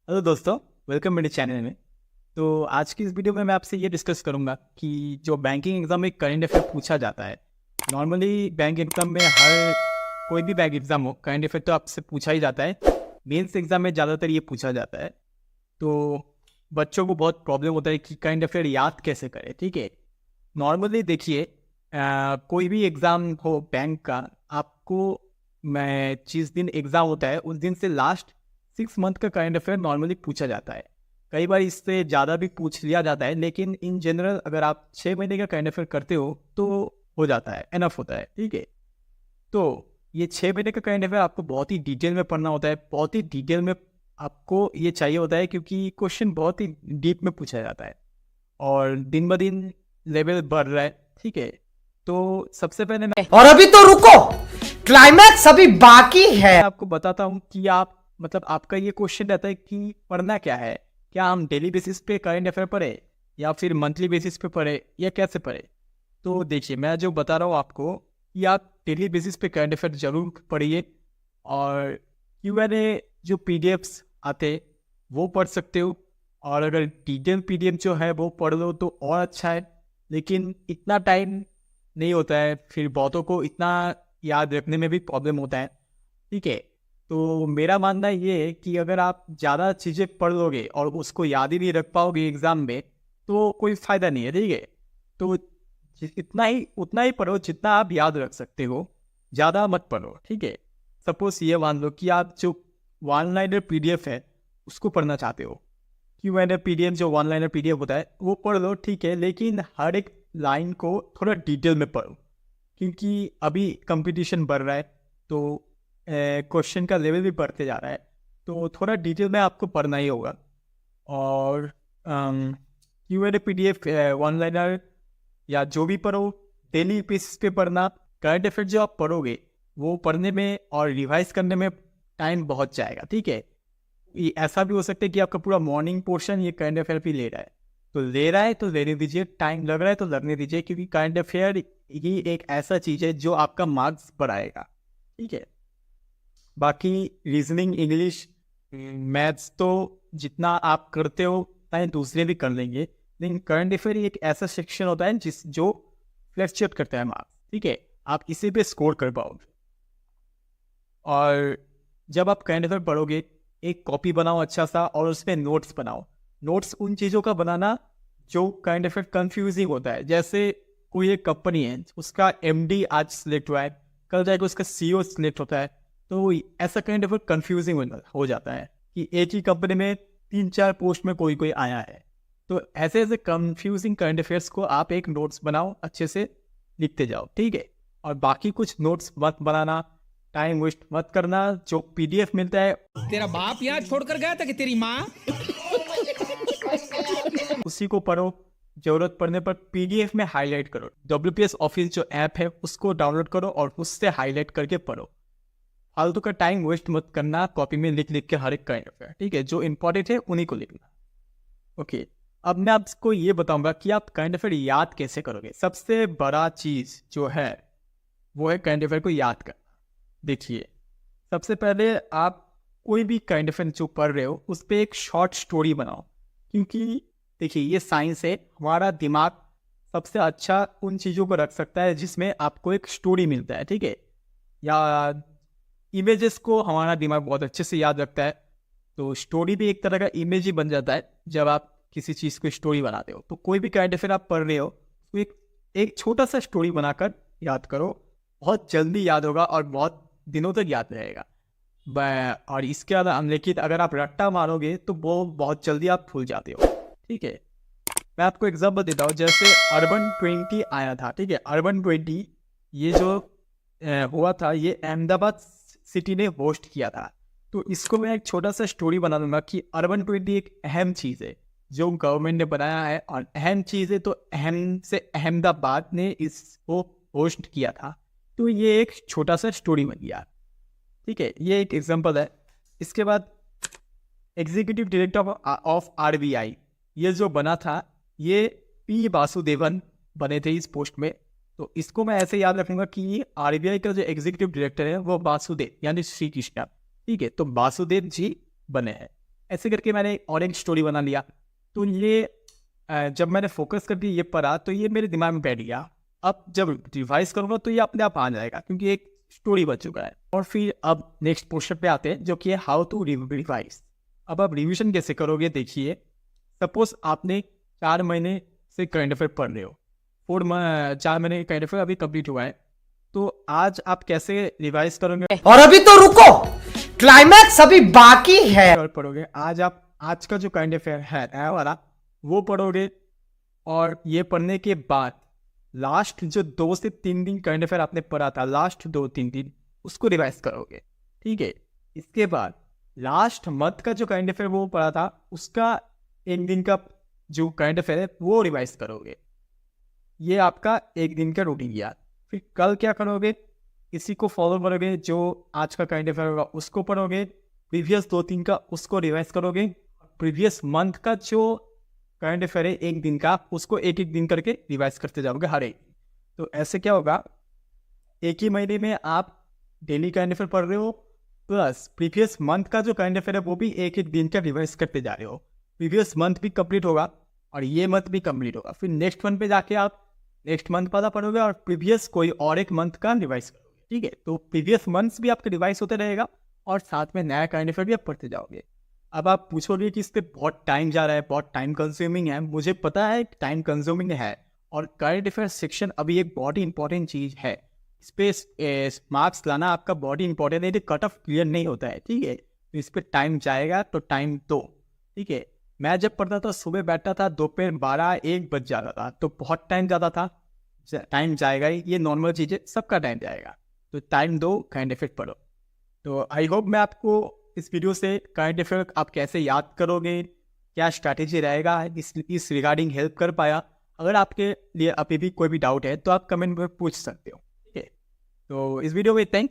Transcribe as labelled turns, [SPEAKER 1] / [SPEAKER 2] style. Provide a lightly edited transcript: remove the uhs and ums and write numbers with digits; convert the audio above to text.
[SPEAKER 1] Hello दोस्तों, welcome मेरे channel में। तो आज की इस वीडियो में मैं आपसे ये डिस्कस करूंगा कि जो बैंकिंग एग्जाम में करंट अफेयर पूछा जाता है। नॉर्मली बैंक एग्जाम में हर कोई भी बैंक एग्जाम हो, करंट अफेयर तो आपसे पूछा ही जाता है। मेंस एग्जाम में ज़्यादातर ये पूछा जाता है। तो बच्चों को बहुत प्रॉब्लम होता है कि करंट अफेयर याद कैसे करें। ठीक है, नॉर्मली देखिए, कोई भी एग्ज़ाम हो बैंक का, आपको मैं जिस दिन एग्ज़ाम होता है उस दिन से लास्ट 6 मंथ का करंट अफेयर नॉर्मली पूछा जाता है। कई बार इससे ज़्यादा भी पूछ लिया जाता है, लेकिन इन जनरल अगर आप 6 महीने का करंट अफेयर करते हो हो जाता है, एनफ होता है। ठीक है, तो ये 6 महीने का करंट अफेयर आपको बहुत ही डिटेल में पढ़ना होता है, बहुत ही डिटेल में आपको ये चाहिए होता है, क्योंकि क्वेश्चन बहुत ही डीप में पूछा जाता है और दिन ब दिन लेवल बढ़ रहा है। ठीक है, तो सबसे पहले मैं
[SPEAKER 2] और अभी तो रुको, क्लाइमैक्स अभी बाकी है।
[SPEAKER 1] आपको बताता हूँ कि आप मतलब आपका ये क्वेश्चन रहता है कि पढ़ना क्या है। क्या हम डेली बेसिस पे करंट अफेयर पढ़े या फिर मंथली बेसिस पे पढ़े या कैसे पढ़े। तो देखिए, मैं जो बता रहा हूँ आपको कि आप डेली बेसिस पे करंट अफेयर जरूर पढ़िए, और Q&A जो PDFs आते वो पढ़ सकते हो। और अगर डिटेल PDF जो है वो पढ़ लो तो और अच्छा है, लेकिन इतना टाइम नहीं होता है, फिर बहुतों को इतना याद रखने में भी प्रॉब्लम होता है। ठीक है, तो मेरा मानना ये है कि अगर आप ज़्यादा चीज़ें पढ़ लोगे और उसको याद ही नहीं रख पाओगे एग्ज़ाम में, तो कोई फ़ायदा नहीं है। ठीक है, तो इतना ही उतना ही पढ़ो जितना आप याद रख सकते हो, ज़्यादा मत पढ़ो। ठीक है, सपोज ये मान लो कि आप जो वन लाइनर PDF है उसको पढ़ना चाहते हो। Q&A PDF जो वन लाइनर PDF होता है वो पढ़ लो, ठीक है, लेकिन हर एक लाइन को थोड़ा डिटेल में पढ़ो, क्योंकि अभी कंपटीशन बढ़ रहा है, तो क्वेश्चन का लेवल भी बढ़ते जा रहा है, तो थोड़ा डिटेल में आपको पढ़ना ही होगा। और Q&A PDF वन लाइनर या जो भी पढ़ो, डेली बेसिस पे पढ़ना। करंट अफेयर जो आप पढ़ोगे वो पढ़ने में और रिवाइज करने में टाइम बहुत जाएगा। ठीक है, ये ऐसा भी हो सकता है कि आपका पूरा मॉर्निंग पोर्शन ये करंट अफेयर भी ले रहा है, तो ले रहा है तो लेने दीजिए, टाइम लग रहा है तो लगने दीजिए, क्योंकि करंट अफेयर ही एक ऐसा चीज़ है जो आपका मार्क्स बढ़ाएगा। ठीक है, बाकी रीजनिंग, इंग्लिश, मैथ्स तो जितना आप करते हो उतना ही दूसरे भी कर लेंगे, लेकिन करंट अफेयर एक ऐसा सेक्शन होता है जो फ्लक्चुएट करता है मार्क्स। ठीक है, आप इसी पे स्कोर कर पाओगे। और जब आप करंट अफेयर पढ़ोगे, एक कॉपी बनाओ अच्छा सा और उसमें नोट्स बनाओ। नोट्स उन चीज़ों का बनाना जो करंट अफेयर कंफ्यूजिंग होता है। जैसे कोई एक कंपनी है, उसका MD आज सिलेक्ट हुआ है, कल जाएगा उसका CEO सिलेक्ट होता है, तो ऐसा करंट अफेयर कंफ्यूजिंग हो जाता है कि एक ही कंपनी में 3-4 पोस्ट में कोई कोई आया है। तो ऐसे ऐसे कंफ्यूजिंग करंट अफेयर्स को आप एक नोट्स बनाओ, अच्छे से लिखते जाओ। ठीक है, और बाकी कुछ नोट्स मत बनाना, टाइम वेस्ट मत करना। जो PDF मिलता है
[SPEAKER 2] तेरा बाप यहाँ छोड़कर गया था कि तेरी माँ?
[SPEAKER 1] उसी को पढ़ो, जरूरत पड़ने पर PDF में हाईलाइट करो। WPS ऑफिस जो ऐप है उसको डाउनलोड करो और उससे हाईलाइट करके पढ़ो। फालतू का टाइम वेस्ट मत करना कॉपी में लिख लिख के हर एक करंट अफेयर। ठीक है, जो इंपॉर्टेंट है उन्हीं को लिखना। ओके, अब मैं आपको ये बताऊंगा कि आप करंट अफेयर याद कैसे करोगे। सबसे बड़ा चीज जो है वो है करंट अफेयर को याद करना। देखिए, सबसे पहले आप कोई भी करंट अफेयर जो पढ़ रहे हो उस पर एक शॉर्ट स्टोरी बनाओ, क्योंकि देखिए ये साइंस है, हमारा दिमाग सबसे अच्छा उन चीज़ों को रख सकता है जिसमें आपको एक स्टोरी मिलता है। ठीक है, या इमेजेस को हमारा दिमाग बहुत अच्छे से याद रखता है, तो स्टोरी भी एक तरह का इमेज ही बन जाता है जब आप किसी चीज़ को स्टोरी बनाते हो। तो कोई भी करंट अफेयर आप पढ़ रहे हो तो एक छोटा सा स्टोरी बनाकर याद करो, बहुत जल्दी याद होगा और बहुत दिनों तक याद रहेगा। और इसके अलावा लेकिन अगर आप रट्टा मारोगे तो वो बहुत जल्दी आप भूल जाते हो। ठीक है, मैं आपको एग्जाम्पल देता हूँ। जैसे अर्बन 20 आया था। ठीक है, अर्बन 20 ये जो हुआ था, ये अहमदाबाद सिटी ने होस्ट किया था। तो इसको मैं एक छोटा सा स्टोरी बना दूंगा कि अर्बन 20 एक अहम चीज़ है जो गवर्नमेंट ने बनाया है, और अहम चीज़ है तो अहम से अहमदाबाद ने इसको होस्ट किया था। तो ये एक छोटा सा स्टोरी बन गया। ठीक है, ये एक एग्जांपल है। इसके बाद एग्जीक्यूटिव डायरेक्टर ऑफ RBI ये जो बना था, ये P वासुदेवन बने थे इस पोस्ट में। तो इसको मैं ऐसे याद रखूंगा कि RBI का जो एग्जीक्यूटिव डायरेक्टर है वो वासुदेव यानी श्री कृष्णा। ठीक है, तो वासुदेव जी बने हैं। ऐसे करके मैंने और एक स्टोरी बना लिया। तो ये जब मैंने फोकस करके ये पढ़ा तो ये मेरे दिमाग में बैठ गया। अब जब रिवाइज करूँगा तो ये अपने आप आ जाएगा क्योंकि एक स्टोरी बन चुका है। और फिर अब नेक्स्ट पोर्शन पे आते हैं जो कि है हाउ टू रिवाइज। अब आप रिविजन कैसे करोगे देखिए। सपोज आपने 4 महीने से करंट अफेयर पढ़ रहे हो, 4 महीने करंट अफेयर अभी कंप्लीट हुआ है, तो आज आप कैसे रिवाइज करोगे
[SPEAKER 2] और अभी तो रुको, क्लाइमैक्स अभी बाकी है।
[SPEAKER 1] और पढ़ोगे? आज आप आज का जो करंट अफेयर है नया वाला वो पढ़ोगे, और ये पढ़ने के बाद लास्ट जो 2 से 3 दिन करंट अफेयर आपने पढ़ा था, लास्ट 2-3 दिन उसको रिवाइज करोगे, ठीक है। इसके बाद लास्ट मंथ का जो करंट अफेयर वो पढ़ा था उसका 1 दिन का जो करंट अफेयर है वो रिवाइज करोगे। ये आपका 1 दिन का रूटीन गया। फिर कल क्या करोगे? इसी को फॉलो करोगे, जो आज का करंट अफेयर होगा उसको पढ़ोगे, प्रीवियस 2-3 का उसको रिवाइज करोगे, प्रीवियस मंथ का जो करंट अफेयर है 1 दिन का उसको 1-1 दिन करके रिवाइज करते जाओगे हर एक। तो ऐसे क्या होगा, एक ही महीने में आप डेली करंट अफेयर पढ़ रहे हो, प्लस प्रीवियस मंथ का जो करंट अफेयर है वो भी 1-1 दिन का रिवाइज करते जा रहे हो। प्रीवियस मंथ भी कंप्लीट होगा और ये मंथ भी कंप्लीट होगा। फिर नेक्स्ट मंथ पे जाके आप नेक्स्ट मंथ वाला पढ़ोगे और प्रीवियस कोई और एक मंथ का रिवाइज करोगे, ठीक है। तो प्रीवियस मंथ्स भी आपका रिवाइज होते रहेगा और साथ में नया करंट अफेयर भी आप पढ़ते जाओगे। अब आप पूछोगे कि इस पर बहुत टाइम जा रहा है, बहुत टाइम कंज्यूमिंग है। मुझे पता है टाइम कंज्यूमिंग है, और करंट अफेयर सेक्शन अभी एक बहुत ही इंपॉर्टेंट चीज़ है। इस पर मार्क्स लाना आपका बहुत ही इंपॉर्टेंट है, कट ऑफ क्लियर नहीं होता है, ठीक है। तो इस पर टाइम जाएगा, तो टाइम दो, ठीक है। मैं जब पढ़ता था सुबह बैठता था, दोपहर 12-1 बज जाता था, तो बहुत टाइम ज़्यादा था। टाइम जाएगा ही, ये नॉर्मल चीज़ है, सबका टाइम जाएगा। तो टाइम दो, करंट अफेयर पढ़ो। तो आई होप मैं आपको इस वीडियो से करंट अफेयर आप कैसे याद करोगे, क्या स्ट्रैटेजी रहेगा, इस रिगार्डिंग हेल्प कर पाया। अगर आपके लिए अभी भी कोई भी डाउट है तो आप कमेंट में पूछ सकते हो, ठीक है। तो इस वीडियो में इतना ही।